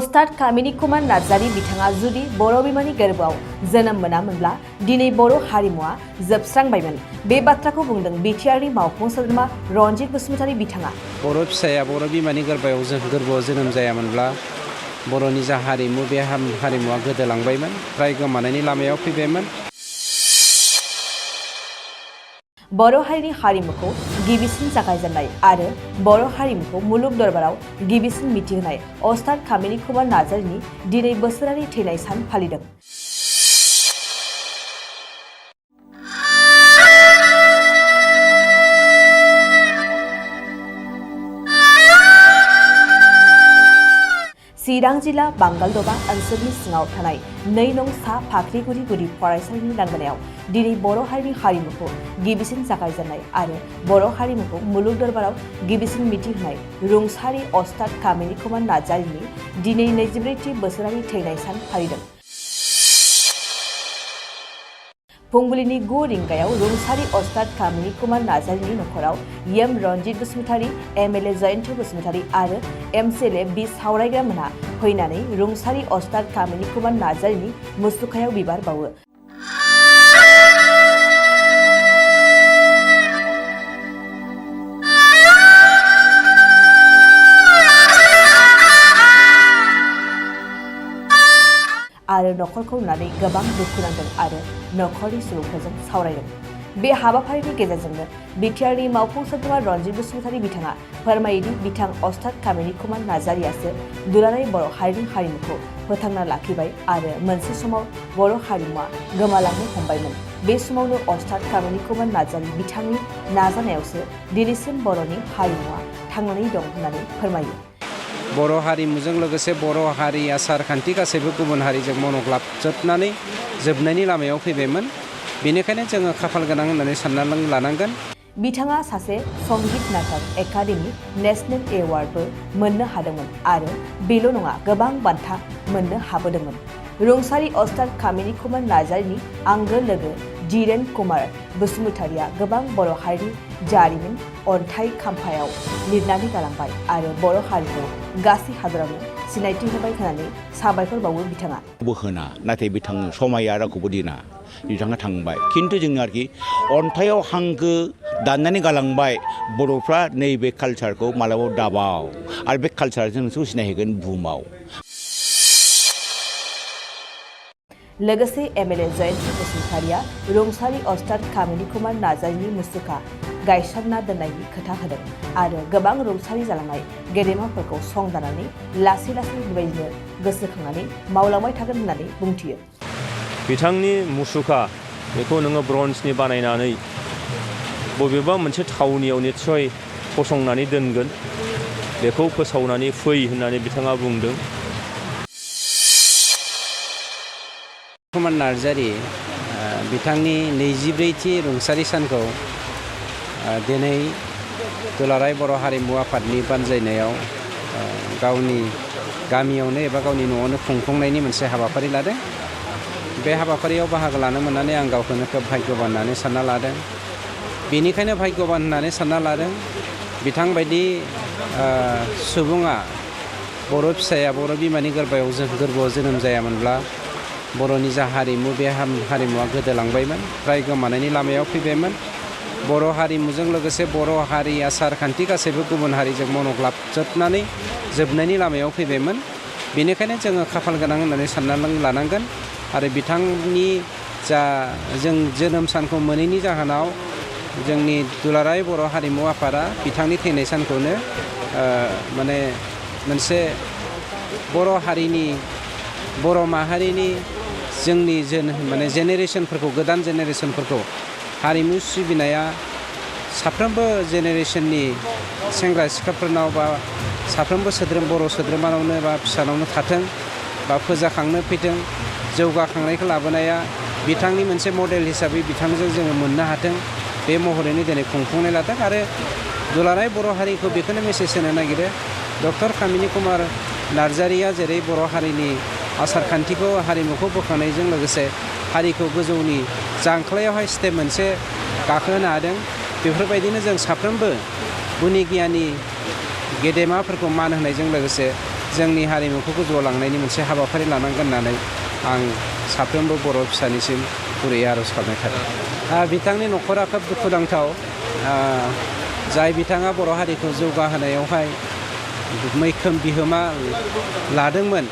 अस्ताद कामिनी कुमार नार्जारी बिथाङा जुदि बर' बिमानि गोरबोआव जोनोम मोनामोनब्ला दिनै बर' हारिमुआ जोबस्रांबायमोन। बे बाथ्राखौ बुंदों बिटिआरनि मावफुं सोद्रोमा रनजित बसुमतारी बिथाङा। बर' फिसाया बर' बिमानि गोरबोआव जोनोम जायामोनब्ला बर'नि जा हारिमु बे हारिमुआ गोदोलांबायमोन, फ्राय गोमानायनि लामायाव फैबायमोन। बर' हारिनि हारिमुखौ गिबिसिन जागायजेननाय आरो बर' हारिमुखौ मुलुग दरबाराव गिबिसिन मिथिहोनाय अस्ताद कामिनी कुमार नार्जारीनि दिनै बोसोरारि थैनाय सान फालिदों। चिरां जिल्ला बांगालदबा ओनसोलनि सिङाव थानाय 2 नं सा फाख्रिगुरि गुदि फरायसालिनि लांगोनायाव दिनै बर' हारिनि हारिमुखौ गिबिसिन जागायजेननाय आरो बर' हारिमुखौ मुलुग दरबाराव गिबिसिन मिथिहोनाय रुंसारि अस्ताद कामिनी कुमार नार्जारीनि दिनै 24थि बोसोरारि थैनाय सान फालिदों। फुंबिलिनि 9 रिंगायाव रुंसारि अस्ताद कामिनी कुमार नार्जारीनि नखराव एम रनजित बसुमतारी, एमएलए जयन्त बसुमतारी आरो एमसिएलए बि सावरायग्रा मोनहा फैनानै रुंसारि अस्ताद कामिनी कुमार नार्जारीनि मुसुखायाव बिबार बावो। आरो नखरखौ नुनानै गोबां दुखु नांदों आरो नखरनि सुबुंफोरजों सावरायदों। बे हाबाफारिनि गेजेरजोंनो बिटिआरनि मावफुं सोद्रोमा रनजित बसुमतारी बिथाङा फोरमायोदि बिथां अस्ताद कामिनी कुमार नार्जारीयासो दुलाराय बर' हारिनि हारिमुखौ फोथांना लाखिबाय आरो मोनसे समाव बर' हारिमुआ गोमालांनो हमबायमोन। बे समावनो अस्ताद कामिनी कुमार नार्जारी बिथांनि नाजानायावसो दिनैसिम बर'नि हारिमुआ थांनानै दं होननानै फोरमायो। बर' हारिमुजों लोगोसे बर' हारि आसार खान्थि गासैबो गुबुन हारिजों मनग्लाबजोबनानै जोबनायनि लामायाव फैबायमोन। बेनिखायनो जोङो खाफाल गोनां होननानै सानना लानांगोन। बिथाङा सासे संगीत नाटक एकाडेमि नेशनेल एवार्डबो मोननो हादोंमोन आरो बेल' नङा, गोबां बान्था मोननो हाबोदोंमोन। रुंसारि अस्ताद कामिनी कुमार नार्जारीनि आंगो लोगो धीरेन कुमार बसुमतारीया गोबां बर' हारिनि जारिमिन अन्थाइ खाम्फायाव लिरनानै गालांबाय आरो बर' हारिखौ गासै हादरावनो सिनायथि होबाय होननानै साबायखर बावो बिथाङा। बोहोना नाथाय बिथां समाया रावखौबो दिना बिथाङा थांबाय, खिन्थु जोंनो आरोखि अन्थाइयाव हांखो दाननानै गालांबाय। बर'फ्रा नैबे कालचारखौ मालाबाबो दाबाव आरो बे कालचारजोंसो सिनायहैगोन बुहुमाव। लोगोसे एमएलए जयन्त बसुमतारीया रुंसारि अस्ताद कामिनी कुमार नार्जारीनि मुसुखा गायसनना दोननायनि खोथा होदों आरो गोबां रुंसारि जालांनाय गेदेमाफोरखौ संदाननानै लासै लासै बेबायदिनो गोसोखांनानै मावलांबाय थागोन होननानै बुंथियो। बिथांनि मुसुखा बेखौ नोङो ब्रन्जनि बानायनानै बबेबा मोनसे थावनियाव निस्सय फसंनानै दोनगोन, बेखौ फोसावनानै फै होननानै बिथाङा बुंदों। कुमार नार्जारी बिथांनि 24थि रुंसारि सानखौ दिनै दुलाराय बर' हारिमु आफादनि बानजायनायाव गावनि गामियावनो एबा गावनि न'आवनो खुंफुंनायनि मोनसे हाबाफारि लादों। बे हाबाफारियाव बाहागो लानो मोननानै आं गावखौनो खोब भाग्यबान होननानै सानना लादों। बेनिखायनो भाग्यबान होननानै सानना लादों बिथांबायदि सुबुङा बर' फिसाया बर' बिमानि गोरबोआव जोनोम जायामोनब्ला बर'नि जा हारिमु बे हारिमुआ गोदोलांबायमोन, फ्राय गोमानायनि लामायाव फैबायमोन। बर' हारिमुजों लोगोसे बर' हारि आसार खान्थि गासैबो गुबुन हारिजों मनग्लाबजोबनानै जोबनायनि लामायाव फैबायमोन। बेनिखायनो जोङो खाफाल गोनां होननानै सानना लानांगोन आरो बिथांनि जा जों जोनोम सानखौ मोनैनि जाहोनाव जोंनि दुलाराय बर' हारिमु आफादा बिथांनि थैनाय सानखौनो माने मोनसे बर' हारिनि बर' माहारिनि जोंनि जेनेरेसनफोरखौ गोदान जेनेरेसनफोरखौ हारिमु सिबिनाया साफ्रोमबो जेनेरेसननि सेंग्रा सिख्लाफोरनाव बा साफ्रोमबो बर' सोद्रोमानावनो बा फिसानावनो थाथों बा फोजाखांनो फैथों। जौगाखांनायखौ लाबोनाया बिथांनि मोनसे मडेल हिसाबै बिथांजों जोङो मोननो हाथों, बे महरैनो दिनै खुंफुंनाय लादों आरो दुलाराय बर' हारिखौ बेखौनो मेसेज होनो नागिरो। डक्टर कामिनी कुमार नार्जारीया जेरै बर' हारिनि आसार खान्थिखौ हारिमुखौ बोखांनायजों लोगोसे हारिखौ गोजौनि जांख्लायावहाय स्टेप मोनसे गाखोहोनो हादों, बेफोरबायदिनो जों साफ्रोमबो गुनि गियानि गेदेमाफोरखौ मान होनायजों लोगोसे जोंनि हारिमुखौ गोजौआव लांनायनि मोनसे हाबाफारि लानांगोन होननानै आं साफ्रोमबो बर' फिसानिसिम गुरैयै आर'ज खालामनाय थाबाय। बिथांनि न'खरा खोब दुखुनांथाव। जाय बिथाङा बर' हारिखौ जौगाहोनायावहाय मैखोम बिहोमा लादोंमोन,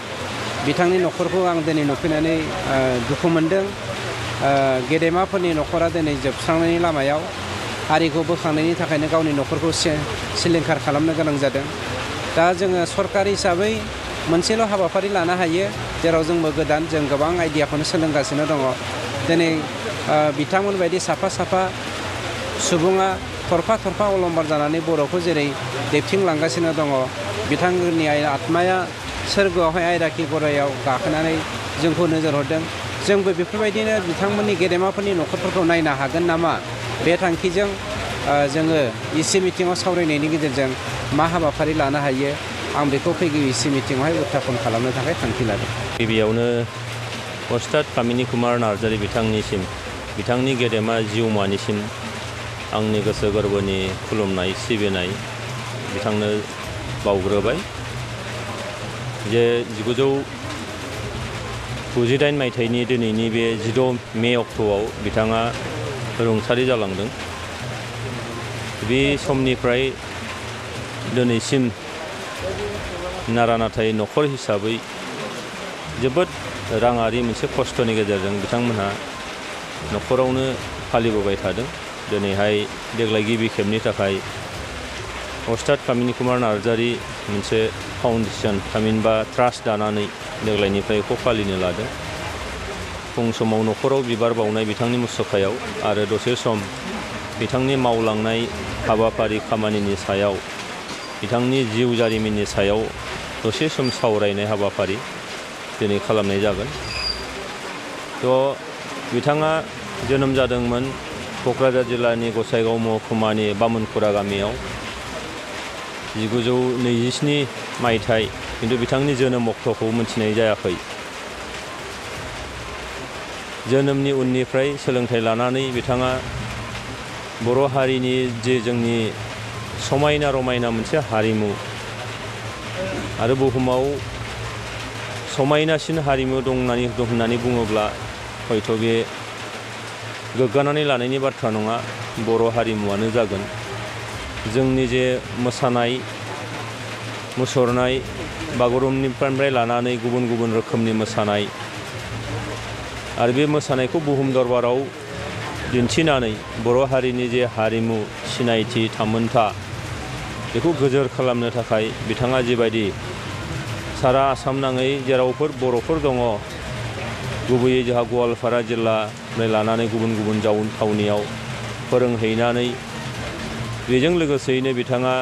बिथांनि न'खरखौ आं दिनै नुफैनानै दुखु मोनदों। गेदेमाफोरनि न'खरा दिनै जोबस्रांनायनि लामायाव, हारिखौ बोखांनायनि थाखायनो गावनि न'खरखौ सिलिंखार खालामनो गोनां जादों। दा जोङो सरकार हिसाबै मोनसेल' हाबाफारि लानो हायो, जेराव जोंबो गोदान, जों गोबां आइडियाखौनो सोलोंगासिनो दङ। दिनै बिथांमोन बायदि साफा साफा सुबुङा थरफा थरफा अलंबार जानानै बर'खौ जेरै दैथिंलांगासिनो दङ, बिथांमोननि आत्माया सोरगोआवहाय आयराखि गरायाव गाखोनानै जोंखौ नोजोर हरदों। जोंबो बेफोरबायदिनो बिथांमोननि गेदेमाफोरनि न'खरफोरखौ नायनो हागोन नामा, बे थांखिजों जोङो इसि मिटिङाव सावरायनायनि गेजेरजों मा हाबाफारि लानो हायो, आं बेखौ फैगौ इसि मिटिङावहाय उत्थापन खालामनो थाखाय थांखि लादों। गिबियावनो अस्ताद कामिनि कुमार नार्जारि बिथांनिसिम, बिथांनि गेदेमा जिउमानिसिम आंनि गोसो गोरबोनि खुलुमनाय सिबिनाय बिथांनो बावग्रोबाय। जे 1998 मायथाइनि दिनैनि बे 16 मे अक्ट'आव बिथाङा रुंसारि जालांदों। बे समनिफ्राय दिनैसिम नारा नाथाय न'खर हिसाबै जोबोद राङारि मोनसे खस्थ'नि गेजेरजों बिथांमोनहा न'खरावनो फालिबोबाय थादों। दिनैहाय देग्लाय गिबि खेबनि थाखाय अस्ताद कामिनि कुमार नार्जारि मोनसे फाउन्डेसन थामहिनबा ट्रास्ट दानानै देग्लायनिफ्राय बेखौ फालिनो लादों। फुं समाव न'खराव बिबार बावनाय बिथांनि मुसुखायाव आरो दसे सम बिथांनि मावलांनाय हाबाफारि खामानिनि सायाव, बिथांनि जिउ जारिमिननि सायाव दसे सम सावरायनाय हाबाफारि दिनै खालामनाय जागोन। थ' बिथाङा जोनोम जादोंमोन क'क्राझार जिल्लानि गसाइगाव महकुमानि बामोनखुरा गामियाव 1927 मायथाइ, खिन्थु बिथांनि जोनोम अक्ट'खौ मिथिनाय जायाखै। जोनोमनि उननिफ्राय सोलोंथाइ लानानै बिथाङा बर' हारिनि जे जोंनि समायना रमायना मोनसे हारिमु आरो बुहुमाव समायनासिन हारिमु दं होननानै बुङोब्ला हयथ' बे गोग्गानानै लानायनि बाथ्रा नङा, बर' हारिमुआनो जागोन। जोंनि जे मोसानाय मुसुरनाय, बागुरुम्बानिफ्राय लानानै गुबुन गुबुन रोखोमनि मोसानाय, आरो बे मोसानायखौ बुहुम दरबाराव दिन्थिनानै बर' हारिनि जे हारिमु सिनायथि थामोनथा बेखौ गोजोर खालामनो थाखाय बिथाङा जिबायदि सारा आसाम नाङै जेरावफोर बर'फोर दङ, गुबैयै जोंहा गवालपारा जिल्लानिफ्राय लानानै गुबुन गुबुन थावनियाव फोरोंहैनानै, बेजों लोगोसेयैनो बिथाङा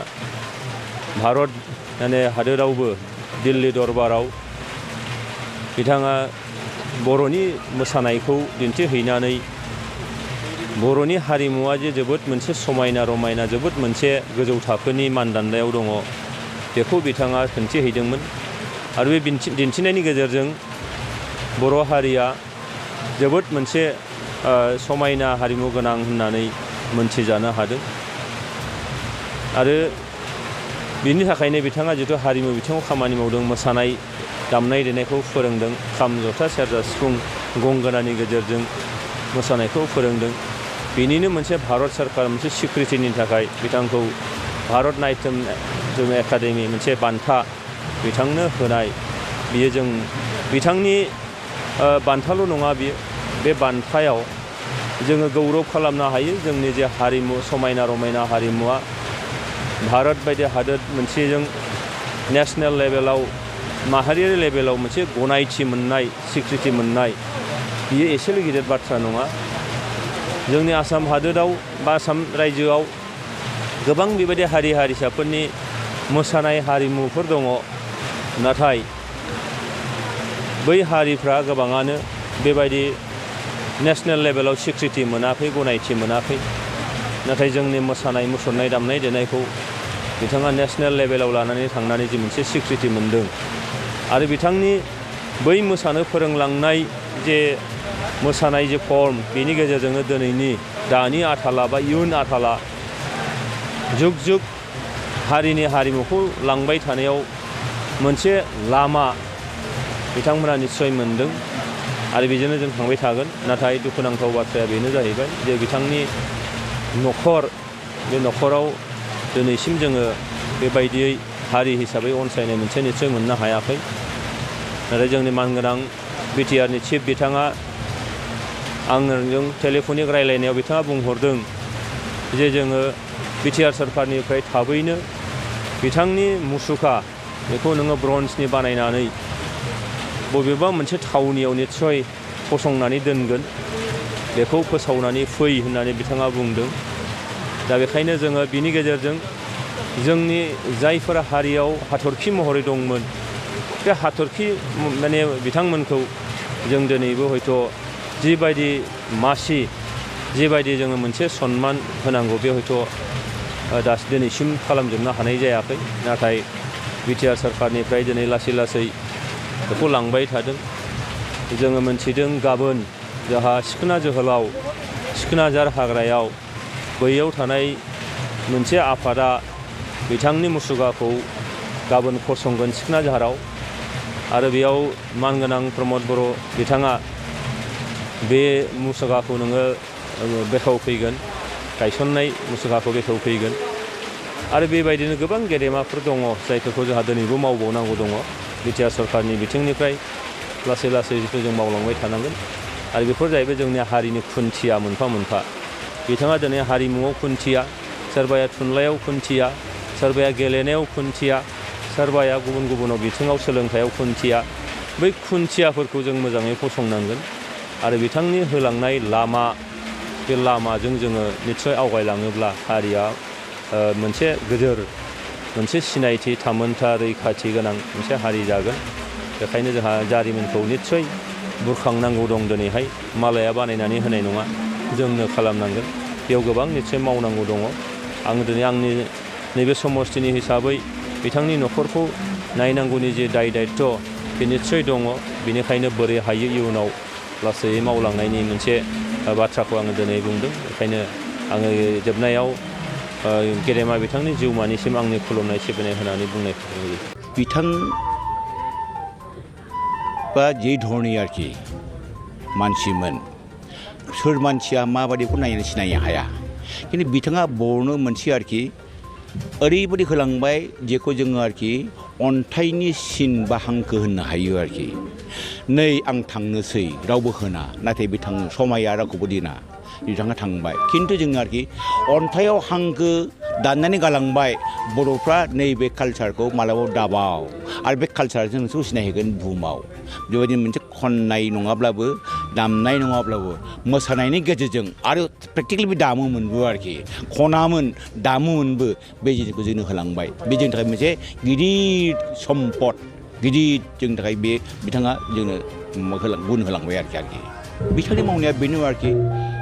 भारत हादोरावबो दिल्ली दरबाराव बिथाङा बर'नि मोसानायखौ दिन्थिहैनानै बर'नि हारिमुवा जे जोबोद मोनसे समायना रमायना, जोबोद मोनसे गोजौ थाखोनि मानदान्दायाव दङ, बेखौ बिथाङा दिन्थिहैदोंमोन। आरो बे दिन्थिनायनि गेजेरजों बर' हारिया जोबोद मोनसे समायना हारिमु गोनां होननानै मोनथिजानो हादों। आरो बिनि थाखायनो बिथाङा जिथु हारिमु बिथिङाव खामानि मावदों, मोसानाय दामनाय देनायखौ फोरोंदों, खाम जथा सेरजा सिफुं गंगोनानि गेजेरजों मोसानायखौ फोरोंदों। बेनिनो मोनसे भारत सरकार मोनसे सिक्रिटिनि थाखाय बिथांखौ भारत नाट्यम एकाडेमि मोनसे बान्था बिथांनो होनाय, बियो जों बिथांनि बान्थाल' नङा, बियो बे बान्थायाव जोङो गौरब खालामनो हायो जोंनि जे हारिमु, समायना रमायना हारिमुवा भारत बायदि हादोर मोनसेजों नेसनेल लेभेलाव, माहारियारि लेभेलाव मोनसे गनायथि मोननाय, सिक्रिटि मोननाय, बियो एसेल' गिदिर बाथ्रा नङा। जोंनि आसाम हादोराव बा आसाम रायजोआव गोबां बेबायदि हारि हारिसाफोरनि मोसानाय हारिमुफोर दङ, नाथाय बै हारिफ्रा गोबाङानो बेबायदि नेसनेल लेभेलाव सिक्रिटि मोनाखै, गनायथि मोनाखै। नाथाय जोंनि मोसानाय मुसुरनाय दामनाय देनायखौ बिथाङा नेसनेल लेभेलाव लानानै थांनानै जि मोनसे सिक्रिटि मोनदों, आरो बिथांनि बै मोसानो फोरोंलांनाय जे मोसानाय जे फर्म, बेनि गेजेरजोंनो दिनैनि दानि आथाला बा इयुन आथाला जुग जुग हारिनि हारिमुखौ लांबाय थानायाव मोनसे लामा बिथांमोना निस्सय मोनदों आरो बेजोंनो जों थांबाय थागोन। नाथाय दुखुनांथाव बाथ्राया बेनो जाहैबाय जे बिथांनि न'खर, बे न'खराव दिनैसिम जोङो बेबायदियै हारि हिसाबै अनसायनाय मोनसे निस्सय मोननो हायाखै। नाथाय जोंनि मानगोनां बिटिआरनि चिफ बिथाङा आंजों टेलिफनिक रायलायनायाव बिथाङा बुंहरदों जे जोङो बिटिआर सरकारनिफ्राय थाबैनो बिथांनि मुसुखा बेखौ नोङो ब्रन्जनि बानायनानै बबेबा मोनसे थावनियाव निस्सय फसंनानै दोनगोन, बेखौ फोसावनानै फै होननानै बिथाङा बुंदों। दा बेखायनो जोङो बिनि गेजेरजों जोंनि जायफोरा हारियाव हाथरखि महरै दंमोन, बे हाथरखि माने बिथांमोनखौ जों दिनैबो हयथ' जिबायदि मासि, जिबायदि जोङो मोनसे सनमान होनांगौ, बे हयथ' दिनैसिम खालामजोबनो हानाय जायाखै। नाथाय बिटिआर सरकारनिफ्राय दिनै लासै लासै बेखौ लांबाय थादों। जोङो मोनथिदों गाबोन जोंहा सिखोना जोहोलाव सिखोनाजार हाग्रायाव बैयाव थानाय मोनसे आफादा बिथांनि मुसुखाखौ गाबोन फसंगोन सिखोनाझाराव। आरो बेयाव मानगोनां प्रमद बर' बिथाङा बे मुसुखाखौ नोङो बेखेवफैगोन, गायसननाय मुसुखाखौ बेखेवफैगोन। आरो बेबायदिनो गोबां गेदेमाफोर दङ जायफोरखौ जोंहा दिनैबो मावबावनांगौ दङ। बिटिआर सरकारनि बिथिंनिफ्राय लासै लासै जिथु जों मावलांबाय थानांगोन। आरो बेफोर जाहैबाय जोंनि हारिनि खुन्थिया मोनफा मोनफा। बिथाङा दिनै हारिमुआव खुन्थिया, सोरबाया थुनलाइयाव खुन्थिया, सोरबाया गेलेनायाव खुन्थिया, सोरबाया गुबुन गुबुनाव बिथिङाव सोलोंथायाव खुन्थिया। बै खुन्थियाफोरखौ जों मोजाङै फसंनांगोन आरो बिथांनि होलांनाय लामा, बे लामाजों जोङो निस्सय आवगायलाङोब्ला हारिया मोनसे गोजोर, मोनसे सिनायथि, थामोनथा, रैखाथि गोनां मोनसे हारि जागोन। बेखायनो जोंहा जारिमिनखौ निस्सय बुरखांनांगौ दं। दिनैहाय मालाया बानायनानै होनाय नङा, जोंनो खालामनांगोन। बेयाव गोबां निस्सय मावनांगौ दङ। आं दिनै आंनि नैबे समस्तिनि हिसाबै बिथांनि न'खरखौ नायनांगौनि जे दाय दायित्व बे निस्सय दङ। बेनिखायनो बोरै हायो इयुनाव लासै मावलांनायनि मोनसे बाथ्राखौ आङो दिनै बुंदों। बेखायनो आङो जोबनायाव गेदेमा बिथांनि जिउमानिसिम आंनि खुलुमनाय सिबिनाय होनानै बुंनायखौ बुङो। बिथां बा जे धरनि आरोखि मानसिमोन, सोर मानसिया माबायदिखौ नायनानै सिनायनो हाया। खिन्थु बिथाङा बर'नो मोनसे आरोखि ओरैबायदि होलांबाय जेखौ जोङो आरोखि अन्थाइनि सिन बा हांखो होननो हायो आरोखि। नै आं थांनोसै रावबो होना, नाथाय बिथां समाया रावखौबो दिना, बिथाङा थांबाय। खिन्थु जोङो आरोखि अन्थाइयाव हांखो दाननानै गालांबाय, बर'फ्रा नैबे कालचारखौ मालाबाबो दाबाव आरो बे कालचारजों नोंसोरखौ सिनायहैगोन बुहुमाव। बेबायदि मोनसे खननाय नङाब्लाबो, दामनाय नङाब्लाबो, मोसानायनि गेजेरजों आरो प्रेक्टिकेलि बे दामोमोनबो आरोखि, खनामोन, दामोमोनबो। बे जिनिसखौ जोंनो होलांबाय। बे जोंनि थाखाय मोनसे गिदिर सम्पद, गिदिर जोंनि थाखाय बे बिथाङा जोंनो गुन होलांबाय आरोखि। बिथांनि मावनाया बेनो आरोखि,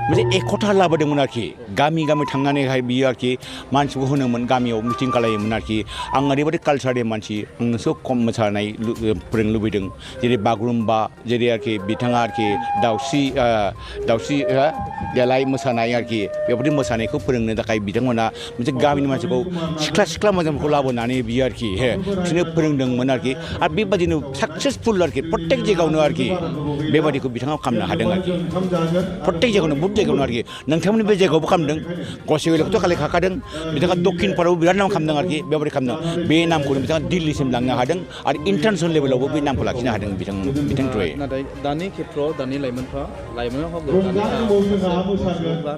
मोनसे एकता लाबोदोंमोन आरोखि। गामि गामि थांनानैहाय बियो आरोखि मानसिखौ होनोमोन, गामियाव मिटिं खालायोमोन आरोखि। आं ओरैबायदि कालचारनि मानसि, आं नोंसोर खम मोसानाय फोरोंनो लुबैदों, जेरै बागुरुम्बा, जेरै आरोखि बिथाङा आरोखि दाउस्रि देलाय मोसानाय आरोखि, बेबायदि मोसानायखौ फोरोंनो थाखाय बिथांमोना मोनसे गामिनि मानसिखौ सिख्ला मोजांखौ लाबोनानै बियो आरोखि बिसोरनो फोरोंदोंमोन आरोखि। आरो बेबादिनो साक्सेसफुल आरोखि प्रत्येक जायगायावनो आरोखि बेबादिखौ बिथाङा खालामनो हादों आरोखि। प्रत्येक जायगायावनो, बहुत जायगायावनो आरोखि। नोंथांमोननि बे जायगायावबो खालामदों, गसाइगावखौथ' खालामखादों, बिथाङा दक्षिण भारताव बिराद नाम खालामदों आरोखि। बेबादि खालामदों, बे नामखौनो बिथाङा दिल्लीसिम लांनो हादों आरो इन्टारनेसनेल लेभेलावबो बे नामखौ लाखिनो हादों बिथांनि थ्रुयै। नाथाय दानि खेथ्रआव दानि लाइमोनफ्रा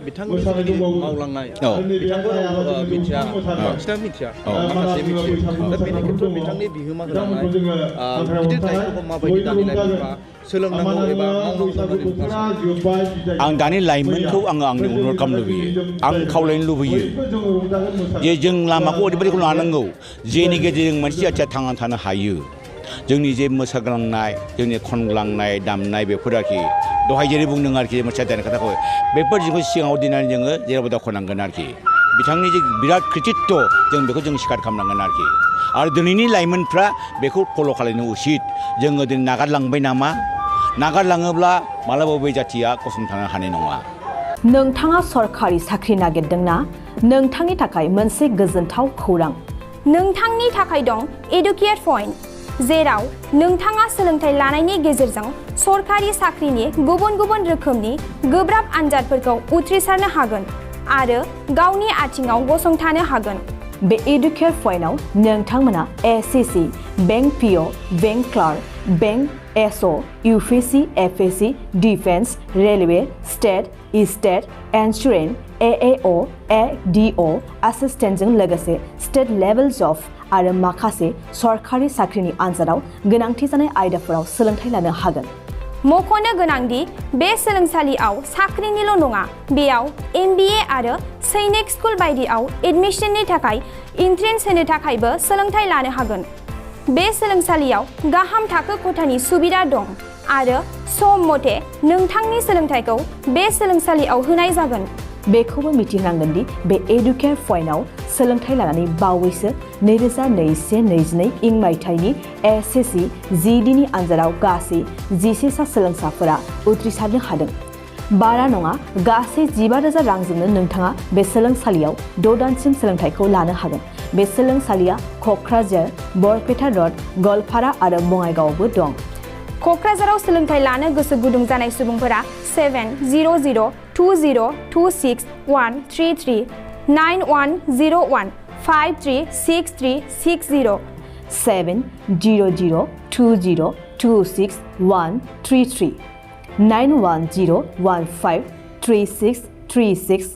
बिथांनि जिखिनि मावलांनाय, बिथांखौ मिथिया, बांसिनानो मिथिया, माखासे मिथियो। दा बेनि खेथ्रआव बिथांनि बिहोमा होलांनाय गिदिर दायित्वखौ माबायदि दानि लाइमोनफ्रा सोलोंनांगौ एबा मावनांगौ होननानै आं दानि लाइमोनखौ आंनि अनुरद खालामनो लुबैयो, आं खावलायनो लुबैयो जे जों लामाखौ ओरैबायदिखौ लानांगौ जेनि गेजेरजों मोनसे जाथिया थांनानै थानो हायो। जोंनि जे मोसाग्लांनाय, जोंनि खनग्लांनाय, दामनाय, बेफोर आरोखि दहाय जेरै बुंदों आरोखि मोनसे दानि खोथाखौ, बेफोर जिनिसखौ सिगाङाव दिनानै जोङो जेरावबो दावखोनांगोन आरोखि। बिथांनि जे बिराद कृतित्व, जों बेखौ जों स्वीकार खालामनांगोन आरोखि। आरो दिनैनि लाइमोनफ्रा बेखौ फल' खालामनो उचित। जोङो दिनै नागारलांबाय नामा? नागारलाङोब्ला मालाबाबो बे जाथिया गसंथानो हानाय नङा। नोंथाङा सरखारि साख्रि नागिरदोंना? नोंथांनि थाखाय मोनसे गोजोनथाव खौरां। नोंथांनि थाखाय दं एडुकेट पइन्ट। जेराव नोंथाङा सोलोंथाइ लानायनि गेजेरजों सरखारि साख्रिनि गुबुन गुबुन रोखोमनि गोब्राब आनजादफोरखौ उथ्रिसारनो हागोन आरो गावनि आथिङाव गसंथानो हागोन। बे एडुकेयार पइन्टआव नोंथांमोना SSC, bank PO, bank clerk, bank SO, UPSC, FSC, defence, railway, state, insurance, AAO, ADO, एसिस्टेन्टजों लोगोसे स्टेट लेभेल जब आरो माखासे सरखारि साख्रिनि आनजादाव गोनांथि जानाय आयदाफोराव सोलोंथाइ लानो हागोन। मख'नो गोनांदि बे सोलोंसालियाव साख्रिनिल' नङा, बेयाव MBA आरो सैनिक स्कुल बायदियाव एडमिशननि थाखाय एन्ट्रेन्स होनो थाखायबो सोलोंथाइ लानो हागोन। बे सोलोंसालियाव गाहाम थाखो खथानि सुबिदा दं आरो सम मथे नोंथांनि सोलोंथाइखौ बे सोलोंसालियाव होनाय जागोन। बेखौबो मिथिनांगोन दि बे एडुकेयार पइन्टआव सोलोंथाइ लानानै बावैसो 2021-22 इं मायथाइनि एसएससि GDनि आनजादाव गासै 11 सा सोलोंसाफोरा उथ्रिसारनो हादों। बारा नङा, गासै 15,000 रांजोंनो नोंथाङा बे सोलोंसालियाव 6 दानसिम सोलोंथाइखौ लानो हागोन। बे सोलोंसालिया क'क्राझार, बरपेटा र'ड, गवालपारा आरो बङाइगावआवबो दं। क'क्राझाराव सोलोंथाइ लानो गोसो गुदुं जानाय सुबुंफोरा 70020261333 9101536360 70020261333 9101536360